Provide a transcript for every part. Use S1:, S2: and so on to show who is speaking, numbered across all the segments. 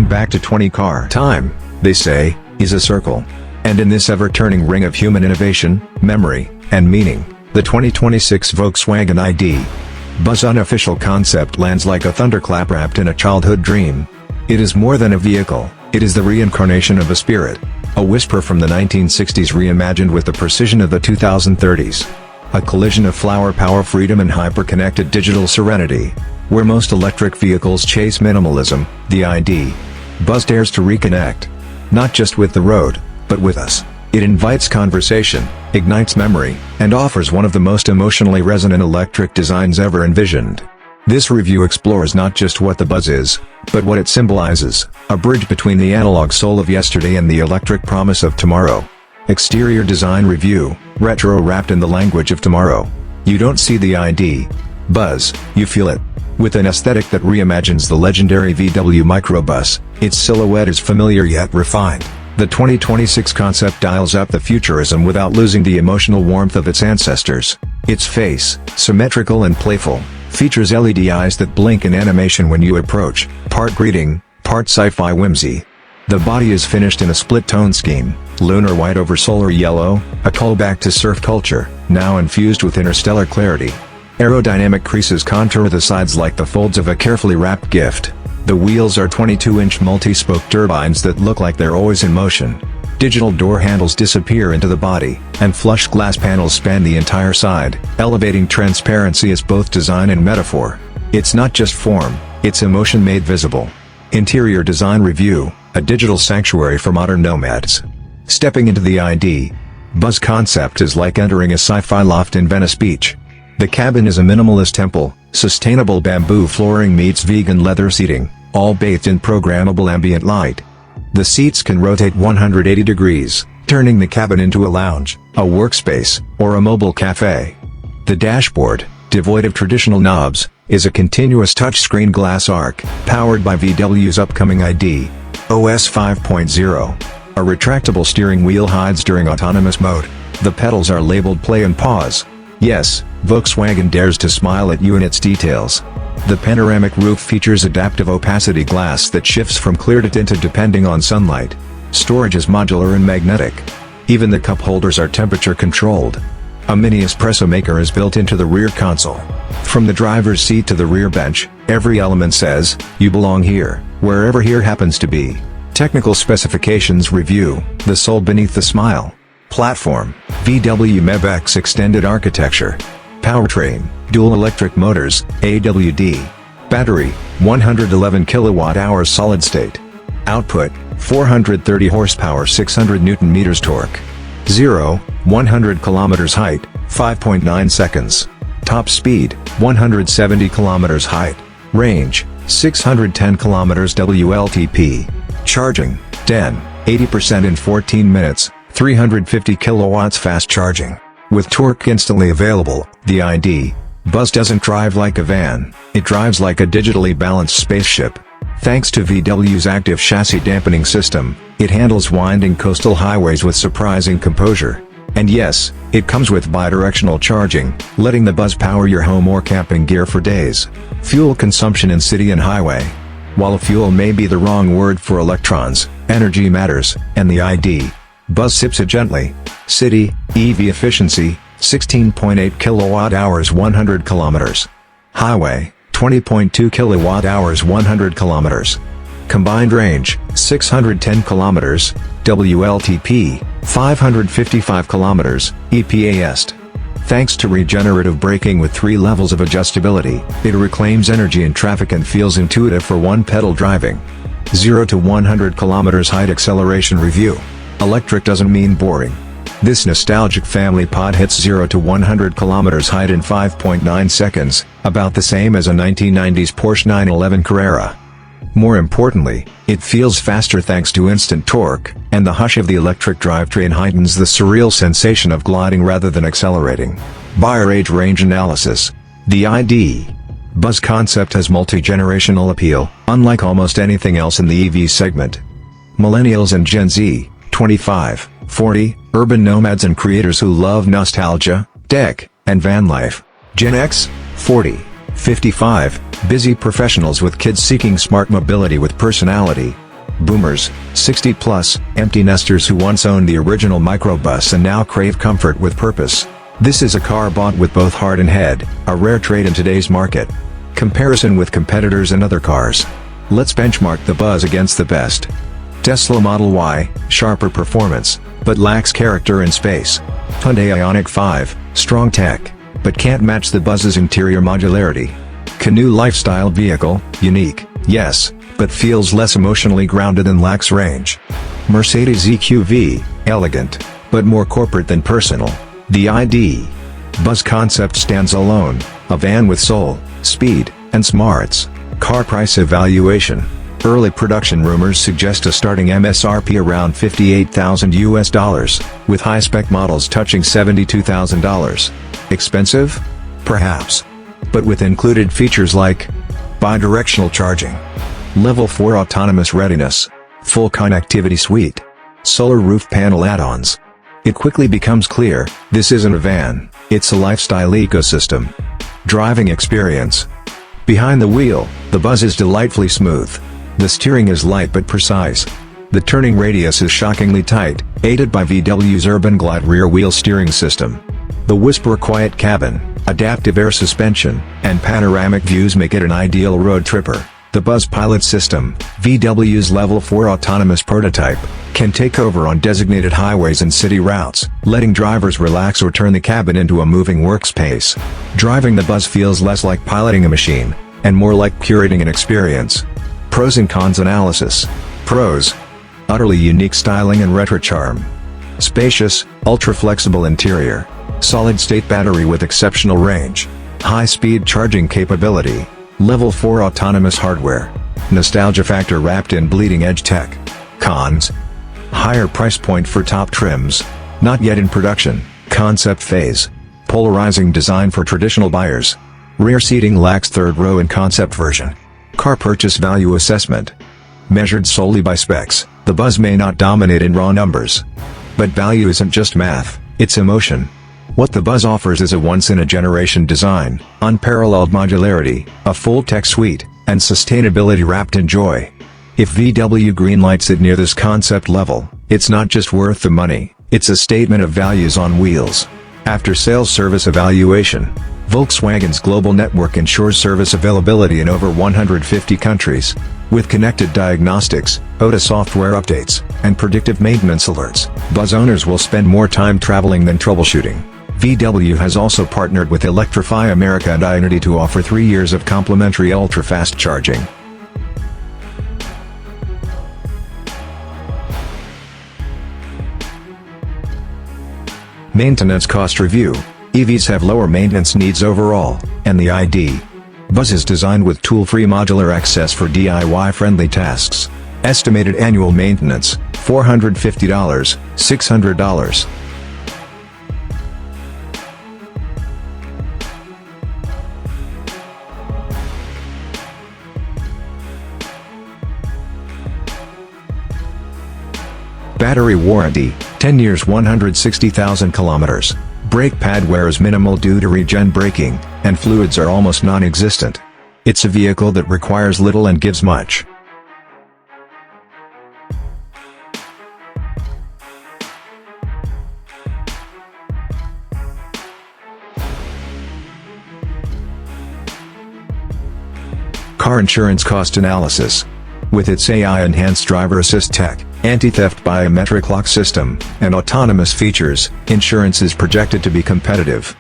S1: Welcome back to 20 car. Time, they say, is a circle. And in this ever-turning ring of human innovation, memory, and meaning, the 2026 Volkswagen ID. Buzz Unofficial concept lands like a thunderclap wrapped in a childhood dream. It is more than a vehicle, it is the reincarnation of a spirit. A whisper from the 1960s reimagined with the precision of the 2030s. A collision of flower power, freedom, and hyper-connected digital serenity. Where most electric vehicles chase minimalism, the ID. Buzz dares to reconnect. Not just with the road, but with us. It invites conversation, ignites memory, and offers one of the most emotionally resonant electric designs ever envisioned. This review explores not just what the Buzz is, but what it symbolizes, a bridge between the analog soul of yesterday and the electric promise of tomorrow. Exterior design review, retro wrapped in the language of tomorrow. You don't see the ID. Buzz, you feel it. With an aesthetic that reimagines the legendary VW microbus, its silhouette is familiar yet refined. The 2026 concept dials up the futurism without losing the emotional warmth of its ancestors. Its face, symmetrical and playful, features LED eyes that blink in animation when you approach, part greeting, part sci-fi whimsy. The body is finished in a split-tone scheme, lunar white over solar yellow, a callback to surf culture, now infused with interstellar clarity. Aerodynamic creases contour the sides like the folds of a carefully wrapped gift. The wheels are 22-inch multi-spoke turbines that look like they're always in motion. Digital door handles disappear into the body, and flush glass panels span the entire side, elevating transparency as both design and metaphor. It's not just form, it's emotion made visible. Interior design review, a digital sanctuary for modern nomads. Stepping into the ID. Buzz concept is like entering a sci-fi loft in Venice Beach. The cabin is a minimalist temple, sustainable bamboo flooring meets vegan leather seating, all bathed in programmable ambient light. The seats can rotate 180 degrees, turning the cabin into a lounge, a workspace, or a mobile cafe. The dashboard, devoid of traditional knobs, is a continuous touchscreen glass arc, powered by VW's upcoming ID. OS 5.0. A retractable steering wheel hides during autonomous mode. The pedals are labeled play and pause. Yes, Volkswagen dares to smile at you in its details. The panoramic roof features adaptive opacity glass that shifts from clear to tinted depending on sunlight. Storage is modular and magnetic. Even the cup holders are temperature controlled. A mini espresso maker is built into the rear console. From the driver's seat to the rear bench, every element says, "You belong here," wherever here happens to be. Technical specifications review, the soul beneath the smile. Platform, VW MEB-X extended architecture. Powertrain, dual electric motors, AWD. Battery, 111 kWh solid state. Output, 430 horsepower, 600 Nm torque. 0-100 km height, 5.9 seconds. Top speed, 170 km height. Range, 610 km WLTP. Charging, 80% in 14 minutes. 350 kilowatts fast charging. With torque instantly available, the ID. Buzz doesn't drive like a van, it drives like a digitally balanced spaceship. Thanks to VW's active chassis dampening system, it handles winding coastal highways with surprising composure. And yes, it comes with bidirectional charging, letting the Buzz power your home or camping gear for days. Fuel consumption in city and highway. While fuel may be the wrong word for electrons, energy matters, and the ID. Buzz sips it gently. City, EV efficiency, 16.8 kWh 100 km. Highway, 20.2 kWh 100 km. Combined range, 610 km, WLTP, 555 km, EPA. Thanks to regenerative braking with 3 levels of adjustability, it reclaims energy in traffic and feels intuitive for one-pedal driving. 0-100 km height acceleration review. Electric doesn't mean boring. This nostalgic family pod hits 0-100 km height in 5.9 seconds, about the same as a 1990s Porsche 911 Carrera. More importantly, it feels faster thanks to instant torque, and the hush of the electric drivetrain heightens the surreal sensation of gliding rather than accelerating. Buyer age range analysis. The ID. Buzz concept has multi-generational appeal, unlike almost anything else in the EV segment. Millennials and Gen Z, 25, 40, urban nomads and creators who love nostalgia, tech, and van life. Gen X, 40, 55, busy professionals with kids seeking smart mobility with personality. Boomers, 60 plus, empty nesters who once owned the original microbus and now crave comfort with purpose. This is a car bought with both heart and head, a rare trait in today's market. Comparison with competitors and other cars. Let's benchmark the Buzz against the best. Tesla Model Y, sharper performance, but lacks character and space. Hyundai Ioniq 5, strong tech, but can't match the Buzz's interior modularity. Canoe lifestyle vehicle, unique, yes, but feels less emotionally grounded and lacks range. Mercedes EQV, elegant, but more corporate than personal. The ID. Buzz concept stands alone, a van with soul, speed, and smarts. Car price evaluation. Early production rumors suggest a starting MSRP around $58,000, with high-spec models touching $72,000. Expensive? Perhaps. But with included features like bidirectional charging, Level 4 autonomous readiness, full connectivity suite, solar roof panel add-ons. It quickly becomes clear, this isn't a van, it's a lifestyle ecosystem. Driving experience. Behind the wheel, the Buzz is delightfully smooth. The steering is light but precise. The turning radius is shockingly tight, aided by VW's Urban Glide rear-wheel steering system. The Whisper quiet cabin, adaptive air suspension, and panoramic views make it an ideal road tripper. The Buzz Pilot System, VW's Level 4 autonomous prototype, can take over on designated highways and city routes, letting drivers relax or turn the cabin into a moving workspace. Driving the Buzz feels less like piloting a machine, and more like curating an experience. Pros and cons analysis. Pros. Utterly unique styling and retro charm. Spacious, ultra-flexible interior. Solid-state battery with exceptional range. High-speed charging capability. Level 4 autonomous hardware. Nostalgia factor wrapped in bleeding-edge tech. Cons. Higher price point for top trims. Not yet in production. Concept phase. Polarizing design for traditional buyers. Rear seating lacks third row in concept version. Car purchase value assessment. Measured solely by specs, the Buzz may not dominate in raw numbers. But value isn't just math, it's emotion. What the Buzz offers is a once-in-a-generation design, unparalleled modularity, a full tech suite, and sustainability wrapped in joy. If VW greenlights it near this concept level, it's not just worth the money, it's a statement of values on wheels. After-sales service evaluation. Volkswagen's global network ensures service availability in over 150 countries. With connected diagnostics, OTA software updates, and predictive maintenance alerts, Buzz owners will spend more time traveling than troubleshooting. VW has also partnered with Electrify America and Ionity to offer 3 years of complimentary ultra-fast charging. Maintenance cost review. EVs have lower maintenance needs overall, and the ID. Buzz is designed with tool-free modular access for DIY-friendly tasks. Estimated annual maintenance, $450, $600. Battery warranty, 10 years 160,000 kilometers. Brake pad wear is minimal due to regen braking, and fluids are almost non-existent. It's a vehicle that requires little and gives much. Car insurance cost analysis. With its AI-enhanced driver assist tech, anti-theft biometric lock system, and autonomous features, insurance is projected to be competitive.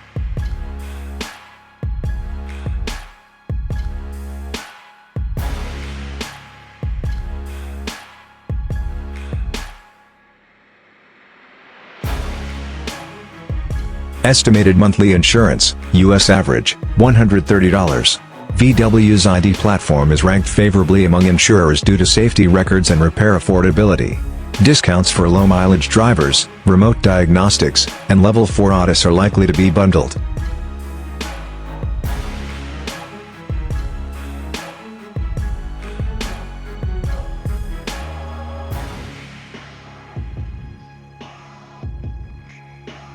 S1: Estimated monthly insurance, U.S. average, $130. VW's ID platform is ranked favorably among insurers due to safety records and repair affordability. Discounts for low-mileage drivers, remote diagnostics, and Level 4 ADAS are likely to be bundled.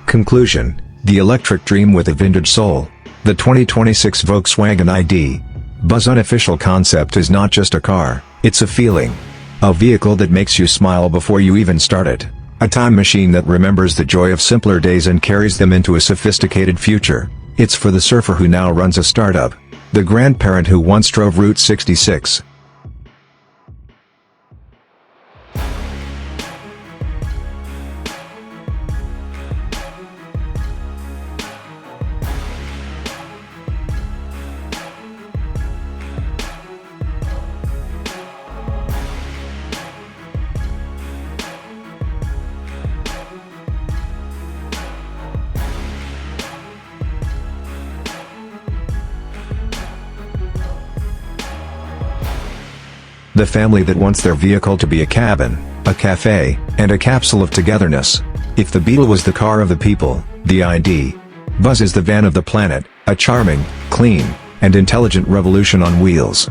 S1: Conclusion: the electric dream with a vintage soul. The 2026 Volkswagen ID. Buzz Unofficial concept is not just a car, it's a feeling. A vehicle that makes you smile before you even start it. A time machine that remembers the joy of simpler days and carries them into a sophisticated future. It's for the surfer who now runs a startup. The grandparent who once drove Route 66. The family that wants their vehicle to be a cabin, a cafe, and a capsule of togetherness. If the Beetle was the car of the people, the ID. Buzz is the van of the planet, a charming, clean, and intelligent revolution on wheels.